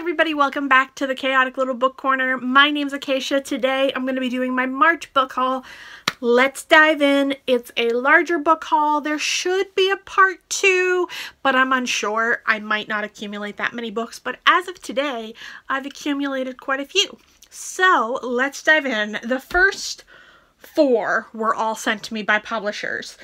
everybody, welcome back to the Chaotic Little Book Corner. My name's Acacia. Today I'm going to be doing my March book haul. Let's dive in. It's a larger book haul. There should be a part 2, but I'm unsure. I might not accumulate that many books, but as of today, I've accumulated quite a few. So let's dive in. The first 4 were all sent to me by publishers.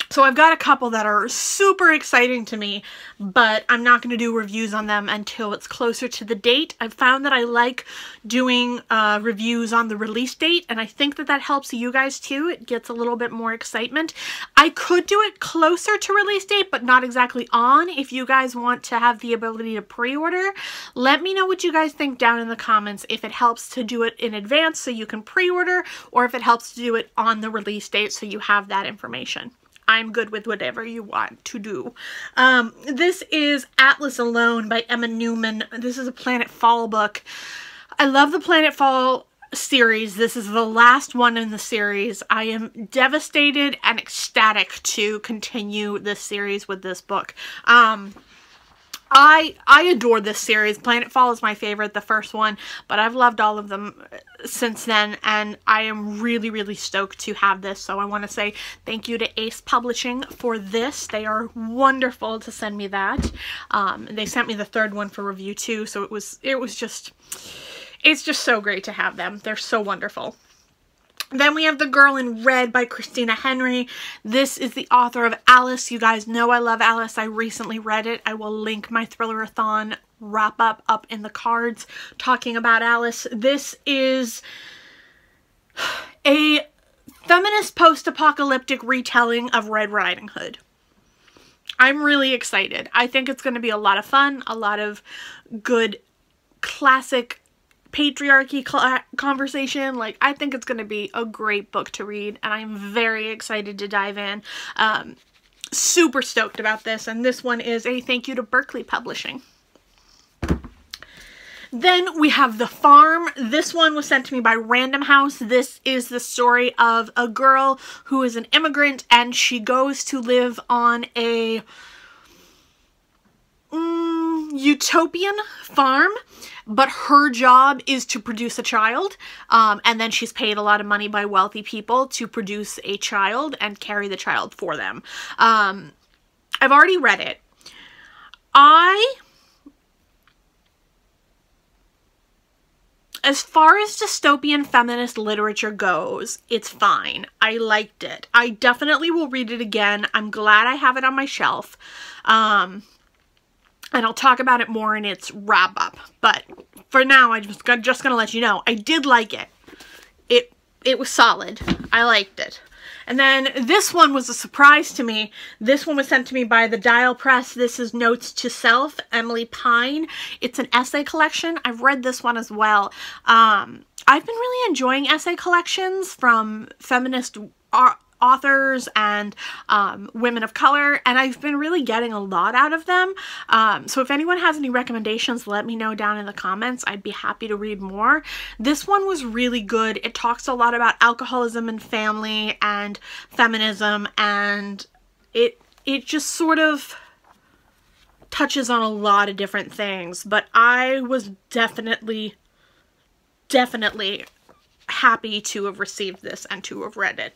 So I've got a couple that are super exciting to me, but I'm not going to do reviews on them until it's closer to the date. I've found that I like doing reviews on the release date, and I think that that helps you guys too. It gets a little bit more excitement. I could do it closer to release date, but not exactly on. If you guys want to have the ability to pre-order, let me know what you guys think down in the comments, if it helps to do it in advance so you can pre-order, or if it helps to do it on the release date so you have that information. I'm good with whatever you want to do. This is Atlas Alone by Emma Newman. This is a Planet Fall book. I love the Planet Fall series. This is the last one in the series. I am devastated and ecstatic to continue this series with this book. I adore this series. Planet Fall is my favorite, the first one, but I've loved all of them since then, and I am really, really stoked to have this. So I want to say thank you to Ace Publishing for this. They are wonderful to send me that. They sent me the third one for review too, so it's just so great to have them. They're so wonderful. Then we have The Girl in Red by Christina Henry. This is the author of Alice. You guys know I love Alice. I recently read it. I will link my Thriller-a-thon wrap-up up in the cards talking about Alice. This is a feminist post-apocalyptic retelling of Red Riding Hood. I'm really excited. I think it's going to be a lot of fun, a lot of good classic patriarchy conversation. Like, I think it's going to be a great book to read, and I'm very excited to dive in. Super stoked about this, and this one is a thank you to Berkley Publishing. Then we have The Farm. This one was sent to me by Random House. This is the story of a girl who is an immigrant, and she goes to live on a utopian farm, but her job is to produce a child, and then she's paid a lot of money by wealthy people to produce a child and carry the child for them. I've already read it. As far as dystopian feminist literature goes, it's fine. I liked it. I definitely will read it again. I'm glad I have it on my shelf. And I'll talk about it more in its wrap-up. But for now, I'm just gonna let you know, I did like it. It was solid. I liked it. And then this one was a surprise to me. This one was sent to me by the Dial Press. This is Notes to Self, Emily Pine. It's an essay collection. I've read this one as well. I've been really enjoying essay collections from feminist authors and women of color, and I've been really getting a lot out of them. So if anyone has any recommendations, let me know down in the comments. I'd be happy to read more. This one was really good. It talks a lot about alcoholism and family and feminism, and it just sort of touches on a lot of different things, but I was definitely happy to have received this and to have read it.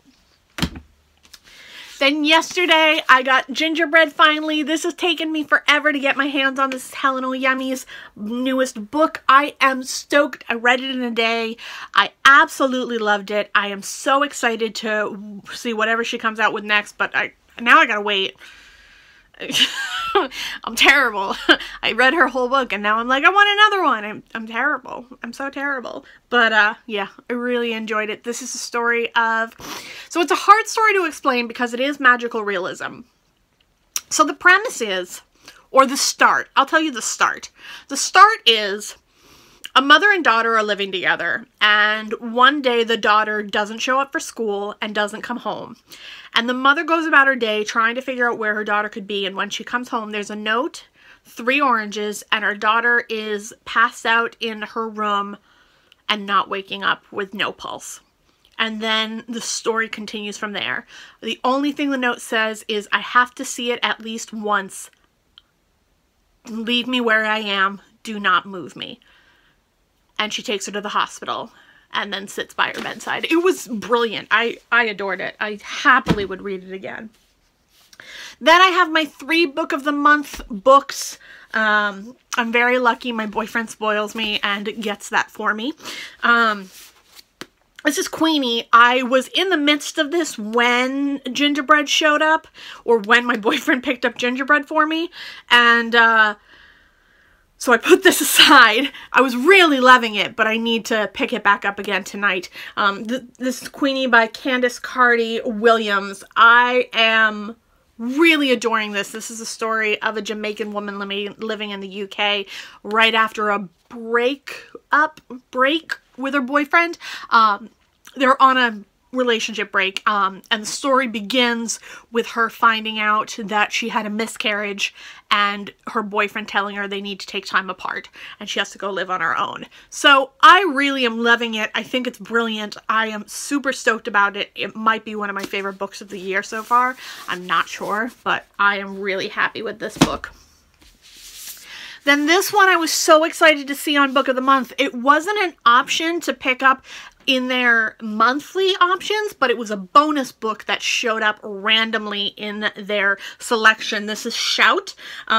Then yesterday, I got Gingerbread finally. This has taken me forever to get my hands on. This is Helen Oyemi's newest book. I am stoked. I read it in a day. I absolutely loved it. I am so excited to see whatever she comes out with next, but now I gotta wait. I'm terrible. I read her whole book and now I'm like, I want another one. I'm terrible. I'm so terrible. But yeah, I really enjoyed it. This is a story of, so it's a hard story to explain because it is magical realism. So the premise is, or the start, I'll tell you the start. The start is a mother and daughter are living together, and one day the daughter doesn't show up for school and doesn't come home. And the mother goes about her day trying to figure out where her daughter could be, and when she comes home, there's a note, 3 oranges, and her daughter is passed out in her room and not waking up with no pulse. And then the story continues from there. The only thing the note says is, I have to see it at least once leave me where I am. Do not move me. And she takes her to the hospital and then sits by her bedside. It was brilliant. I adored it. I happily would read it again. Then I have my 3 book of the month books. I'm very lucky. My boyfriend spoils me and gets that for me. This is Queenie. I was in the midst of this when Gingerbread showed up, or when my boyfriend picked up Gingerbread for me, and so I put this aside. I was really loving it, but I need to pick it back up again tonight. This is Queenie by Candice Carty Williams. I am really adoring this. This is a story of a Jamaican woman living in the UK right after a break with her boyfriend. They're on a relationship break, and the story begins with her finding out that she had a miscarriage and her boyfriend telling her they need to take time apart and she has to go live on her own. So I really am loving it. I think it's brilliant. I am super stoked about it. It might be one of my favorite books of the year so far. I'm not sure, but I am really happy with this book. Then this one I was so excited to see on Book of the Month. It wasn't an option to pick up in their monthly options, but it was a bonus book that showed up randomly in their selection. This is Shout.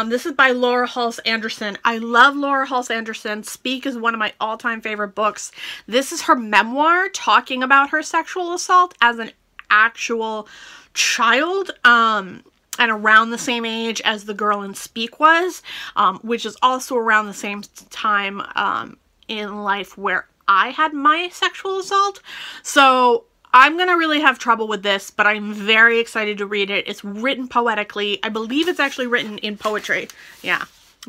This is by Laura Halse Anderson. I love Laura Halse Anderson. Speak is one of my all-time favorite books. This is her memoir talking about her sexual assault as an actual child, and around the same age as the girl in Speak was, which is also around the same time in life where I had my sexual assault. So I'm going to really have trouble with this, but I'm very excited to read it. It's written poetically. I believe it's actually written in poetry. Yeah.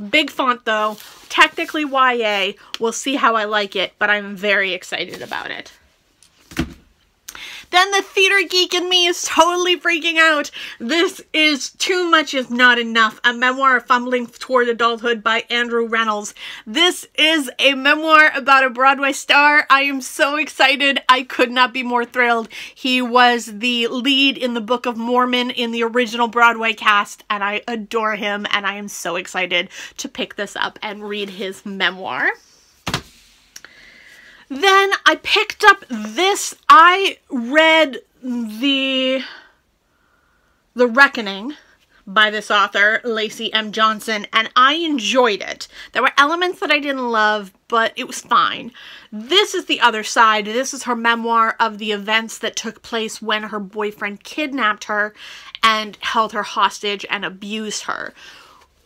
Big font though. Technically YA. We'll see how I like it, but I'm very excited about it. Then the theater geek in me is totally freaking out. This is Too Much Is Not Enough, a memoir of fumbling toward adulthood by Andrew Reynolds. This is a memoir about a Broadway star. I am so excited. I could not be more thrilled. He was the lead in the Book of Mormon in the original Broadway cast, and I adore him, and I am so excited to pick this up and read his memoir. Then I picked up this. I read The Reckoning by this author, Lacey M. Johnson, and I enjoyed it. There were elements that I didn't love, but it was fine. This is the other side. This is her memoir of the events that took place when her boyfriend kidnapped her and held her hostage and abused her.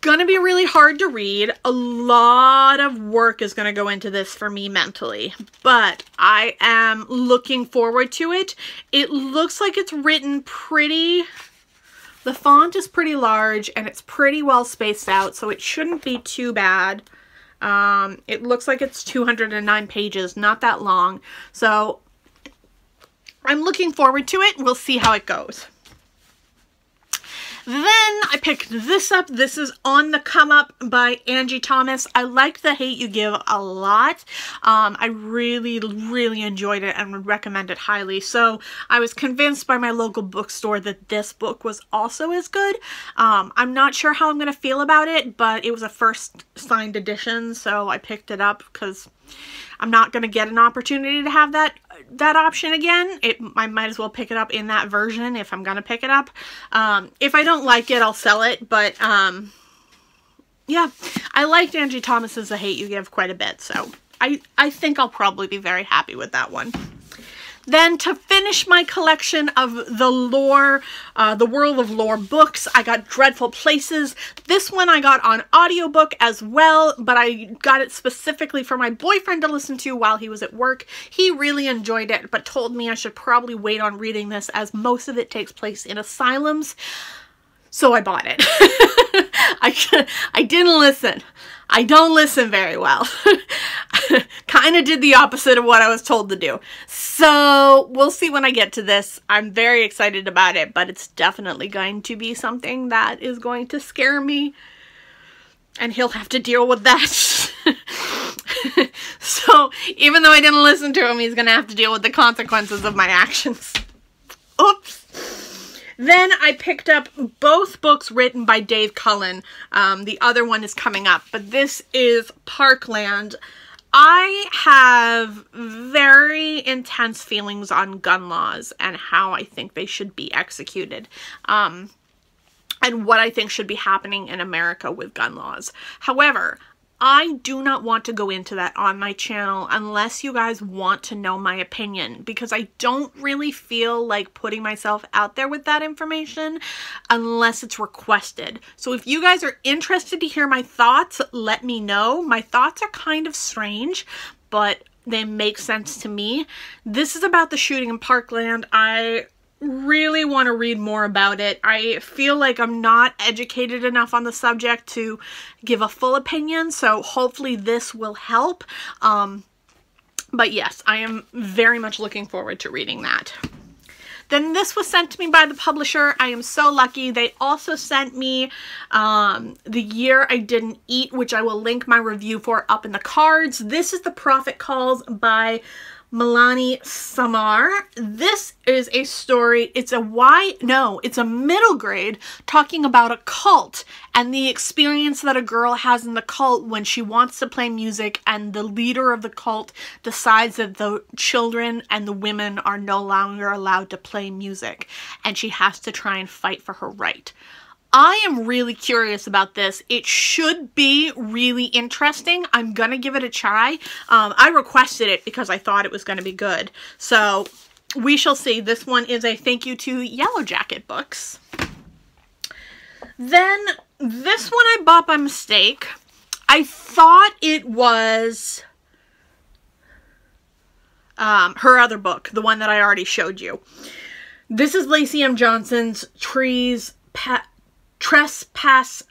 Gonna be really hard to read. A lot of work is gonna go into this for me mentally, but I am looking forward to it. It looks like it's written pretty, the font is pretty large and it's pretty well spaced out, so it shouldn't be too bad. It looks like it's 209 pages, not that long. So I'm looking forward to it. We'll see how it goes. Then I picked this up. This is On the Come Up by Angie Thomas. I like The Hate U Give a lot. I really, really enjoyed it and would recommend it highly. So I was convinced by my local bookstore that this book was also as good. I'm not sure how I'm going to feel about it, but it was a first signed edition, so I picked it up because I'm not going to get an opportunity to have that option again. I might as well pick it up in that version if I'm going to pick it up. If I don't like it, I'll sell it. But yeah, I liked Angie Thomas's The Hate U Give quite a bit. So I think I'll probably be very happy with that one. Then to finish my collection of the World of Lore books, I got Dreadful Places. This one I got on audiobook as well, but I got it specifically for my boyfriend to listen to while he was at work. He really enjoyed it, but told me I should probably wait on reading this as most of it takes place in asylums. So I bought it. I didn't listen. I don't listen very well. Kind of did the opposite of what I was told to do. So we'll see when I get to this. I'm very excited about it, but it's definitely going to be something that is going to scare me. And he'll have to deal with that. So even though I didn't listen to him, he's going to have to deal with the consequences of my actions. Oops. Then I picked up both books written by Dave Cullen. The other one is coming up, but this is Parkland. I have very intense feelings on gun laws and how I think they should be executed. And what I think should be happening in America with gun laws. However, I do not want to go into that on my channel unless you guys want to know my opinion, because I don't really feel like putting myself out there with that information unless it's requested. So if you guys are interested to hear my thoughts, let me know. My thoughts are kind of strange, but they make sense to me. This is about the shooting in Parkland. I really want to read more about it. I feel like I'm not educated enough on the subject to give a full opinion, so hopefully this will help. But yes, I am very much looking forward to reading that. Then this was sent to me by the publisher. I am so lucky. They also sent me The Year I Didn't Eat, which I will link my review for up in the cards. This is The Prophet Calls by Milani Samar. This is a story, it's a middle grade talking about a cult and the experience that a girl has in the cult when she wants to play music and the leader of the cult decides that the children and the women are no longer allowed to play music and she has to try and fight for her right. I am really curious about this. It should be really interesting. I'm gonna give it a try. I requested it because I thought it was gonna be good. So we shall see. This one is a thank you to Yellow Jacket Books. Then this one I bought by mistake. I thought it was her other book, the one that I already showed you. This is Lacey M. Johnson's Trespasses.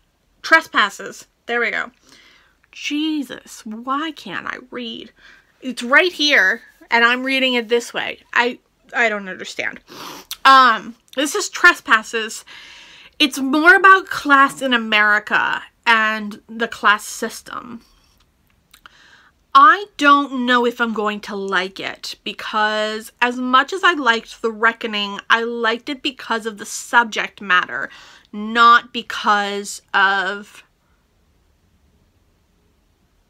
There we go. Jesus, why can't I read? It's right here, and I'm reading it this way. I don't understand. This is Trespasses. It's more about class in America and the class system. I don't know if I'm going to like it because as much as I liked The Reckoning, I liked it because of the subject matter, not because of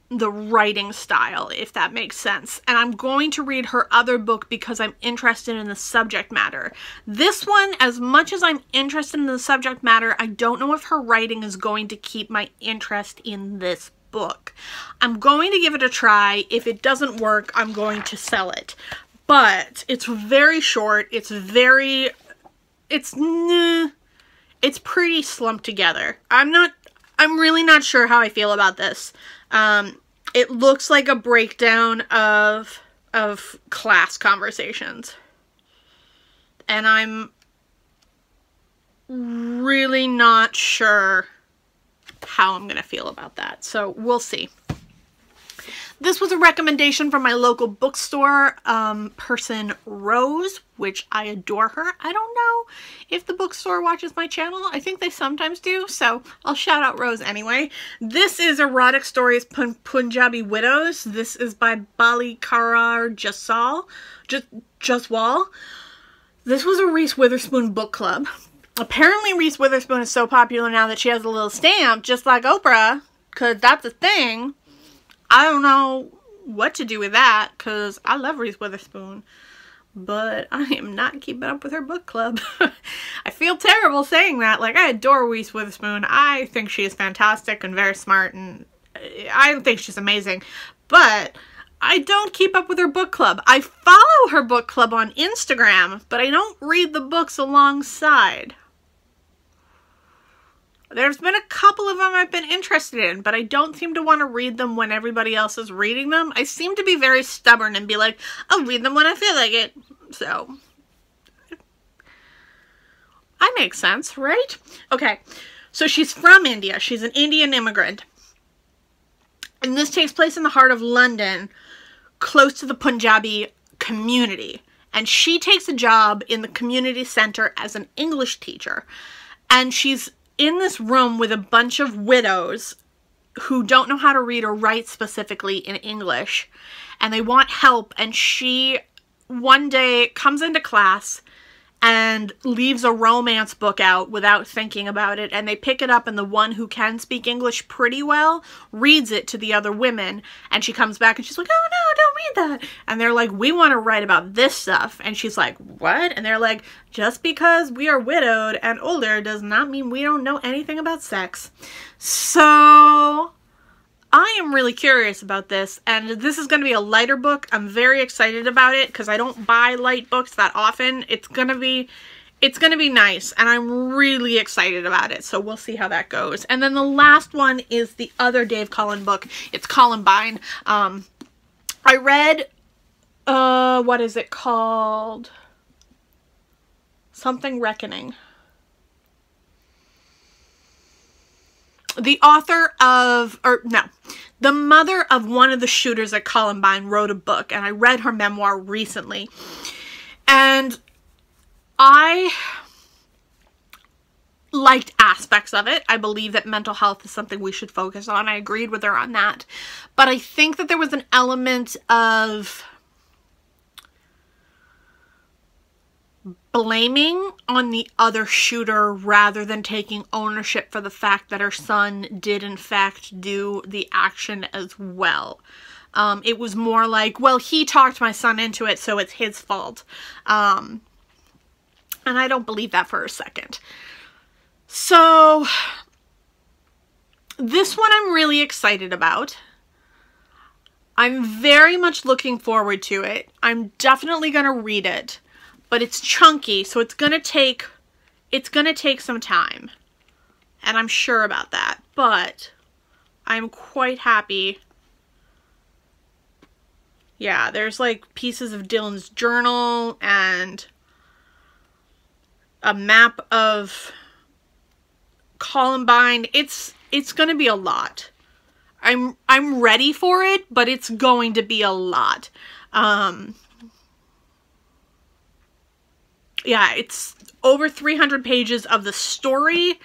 the writing style, if that makes sense. And I'm going to read her other book because I'm interested in the subject matter. This one, as much as I'm interested in the subject matter, I don't know if her writing is going to keep my interest in this book. I'm going to give it a try. If it doesn't work, I'm going to sell it. But it's very short. It's pretty slumped together. I'm really not sure how I feel about this. It looks like a breakdown of class conversations. And I'm really not sure how I'm going to feel about that. So we'll see. This was a recommendation from my local bookstore person, Rose, which I adore her. I don't know if the bookstore watches my channel. I think they sometimes do, so I'll shout out Rose anyway. This is Erotic Stories Punjabi Widows. This is by Bali Karar Jaswal. This was a Reese Witherspoon book club. Apparently Reese Witherspoon is so popular now that she has a little stamp, just like Oprah, because that's a thing. I don't know what to do with that, because I love Reese Witherspoon, but I am not keeping up with her book club. I feel terrible saying that. Like, I adore Reese Witherspoon. I think she is fantastic and very smart, and I think she's amazing, but I don't keep up with her book club. I follow her book club on Instagram, but I don't read the books alongside. There's been a couple of them I've been interested in, but I don't seem to want to read them when everybody else is reading them. I seem to be very stubborn and be like, I'll read them when I feel like it. So, I make sense, right? Okay, so she's from India. She's an Indian immigrant. And this takes place in the heart of London, close to the Punjabi community. And she takes a job in the community center as an English teacher. And she's in this room with a bunch of widows who don't know how to read or write specifically in English, and they want help, and she one day comes into class and leaves a romance book out without thinking about it, and they pick it up, and the one who can speak English pretty well reads it to the other women, and she comes back and she's like, oh no, don't read that. And they're like, we want to write about this stuff. And she's like, what? And they're like, just because we are widowed and older does not mean we don't know anything about sex. So I am really curious about this, and this is going to be a lighter book. I'm very excited about it because I don't buy light books that often. It's going to be nice, and I'm really excited about it. So we'll see how that goes. And then the last one is the other Dave Cullen book. It's Columbine. I read, what is it called? Something Reckoning. The author of, the mother of one of the shooters at Columbine wrote a book, and I read her memoir recently. And I liked aspects of it. I believe that mental health is something we should focus on. I agreed with her on that. But I think that there was an element of blaming on the other shooter rather than taking ownership for the fact that her son did in fact do the action as well. It was more like, well, he talked my son into it, so it's his fault. And I don't believe that for a second. So this one I'm really excited about. I'm very much looking forward to it. I'm definitely going to read it. But it's chunky, so it's gonna take some time. And I'm sure about that. But I'm quite happy. Yeah, there's like pieces of Dylan's journal and a map of Columbine. It's gonna be a lot. I'm ready for it, but it's going to be a lot. Yeah, it's over 300 pages of the story,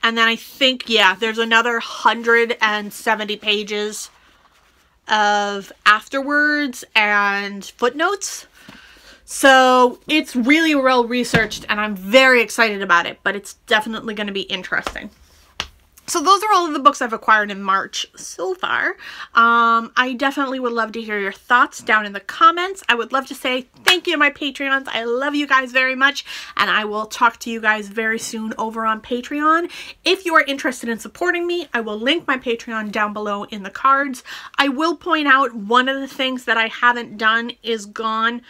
and then I think, yeah, there's another 170 pages of afterwards and footnotes. So it's really well researched, and I'm very excited about it, but it's definitely going to be interesting. So those are all of the books I've acquired in March so far. I definitely would love to hear your thoughts down in the comments. I would love to say thank you to my Patreons. I love you guys very much, and I will talk to you guys very soon over on Patreon. If you are interested in supporting me, I will link my Patreon down below in the cards. I will point out one of the things that I haven't done is gone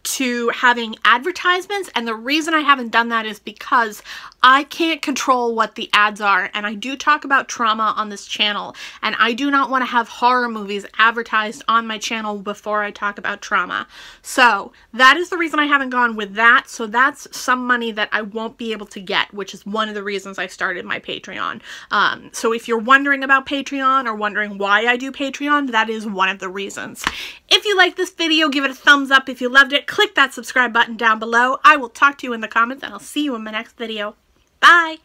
to having advertisements, and the reason I haven't done that is because I can't control what the ads are, and I do talk about trauma on this channel, and I do not want to have horror movies advertised on my channel before I talk about trauma. So that is the reason I haven't gone with that. So that's some money that I won't be able to get, which is one of the reasons I started my Patreon. So if you're wondering about Patreon or wondering why I do Patreon, that is one of the reasons. If you like this video, give it a thumbs up. If you loved it, click that subscribe button down below. I will talk to you in the comments, and I'll see you in my next video. Bye!